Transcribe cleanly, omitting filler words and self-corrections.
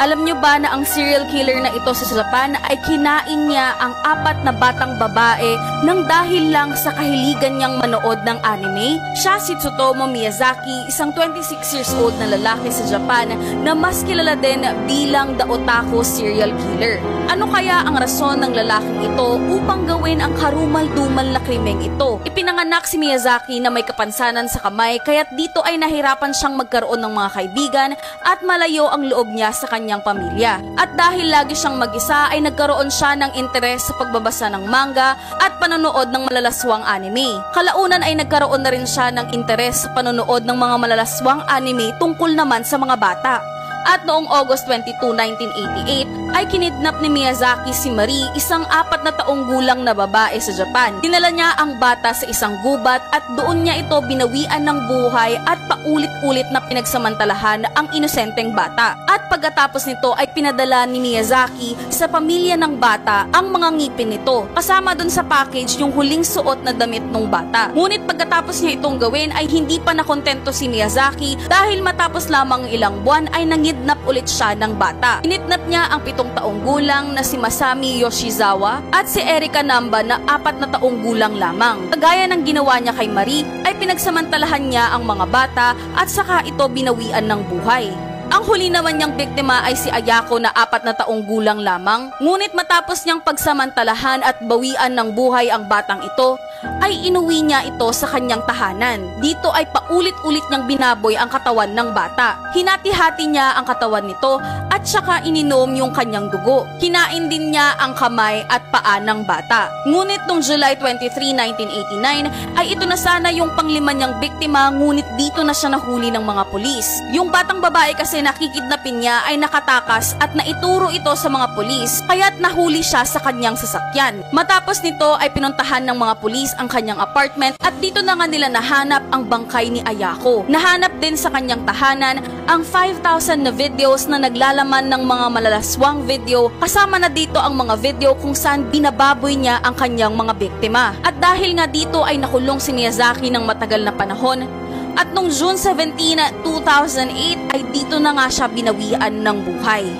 Alam nyo ba na ang serial killer na ito sa Japan ay kinain niya ang 4 na batang babae nang dahil lang sa kahiligan niyang manood ng anime? Siya si Tsutomu Miyazaki, isang 26 years old na lalaki sa Japan na mas kilala din bilang the otaku serial killer. Ano kaya ang rason ng lalaking ito upang gawin ang karumal-dumal na krimeng ito? Ipinanganak si Miyazaki na may kapansanan sa kamay kaya't dito ay nahirapan siyang magkaroon ng mga kaibigan at malayo ang loob niya sa kanyang pamilya. At dahil lagi siyang mag-isa ay nagkaroon siya ng interes sa pagbabasa ng manga at panonood ng malalaswang anime. Kalaunan ay nagkaroon na rin siya ng interes sa panonood ng mga malalaswang anime tungkol naman sa mga bata. At noong August 22, 1988 ay kinidnap ni Miyazaki si Marie, isang 4 na taong gulang na babae sa Japan. Dinala niya ang bata sa isang gubat at doon niya ito binawian ng buhay at paulit-ulit na pinagsamantalahan ang inosenteng bata. At pagkatapos nito ay pinadala ni Miyazaki sa pamilya ng bata ang mga ngipin nito. Kasama doon sa package yung huling suot na damit ng bata. Ngunit pagkatapos niya itong gawin ay hindi pa nakontento si Miyazaki dahil matapos lamang ilang buwan ay nangidnap ulit siya ng bata. Inidnap niya ang 7 taong gulang na si Masami Yoshizawa at si Erika Namba na 4 na taong gulang lamang. Kagaya ng ginawa niya kay Marie ay pinagsamantalahan niya ang mga bata at saka ito binawian ng buhay. Ang huli naman niyang biktima ay si Ayako na 4 na taong gulang lamang. Ngunit matapos niyang pagsamantalahan at bawian ng buhay ang batang ito, ay inuwi niya ito sa kanyang tahanan. Dito ay paulit-ulit niyang binaboy ang katawan ng bata. Hinati-hati niya ang katawan nito at saka ininom yung kanyang dugo. Kinain din niya ang kamay at paa ng bata. Ngunit noong July 23, 1989 ay ito na sana yung pang-5 niyang biktima, ngunit dito na siya nahuli ng mga pulis. Yung batang babae kasi nakikidnapin niya ay nakatakas at naituro ito sa mga pulis kaya't nahuli siya sa kanyang sasakyan. Matapos nito ay pinuntahan ng mga pulis ang kanyang apartment at dito na nga nila nahanap ang bangkay ni Ayako. Nahanap din sa kanyang tahanan ang 5,000 na videos na naglalaman ng mga malalaswang video, kasama na dito ang mga video kung saan binababoy niya ang kanyang mga biktima. At dahil nga dito ay nakulong si Miyazaki ng matagal na panahon, at noong June 17, 2008 ay dito na nga siya binawian ng buhay.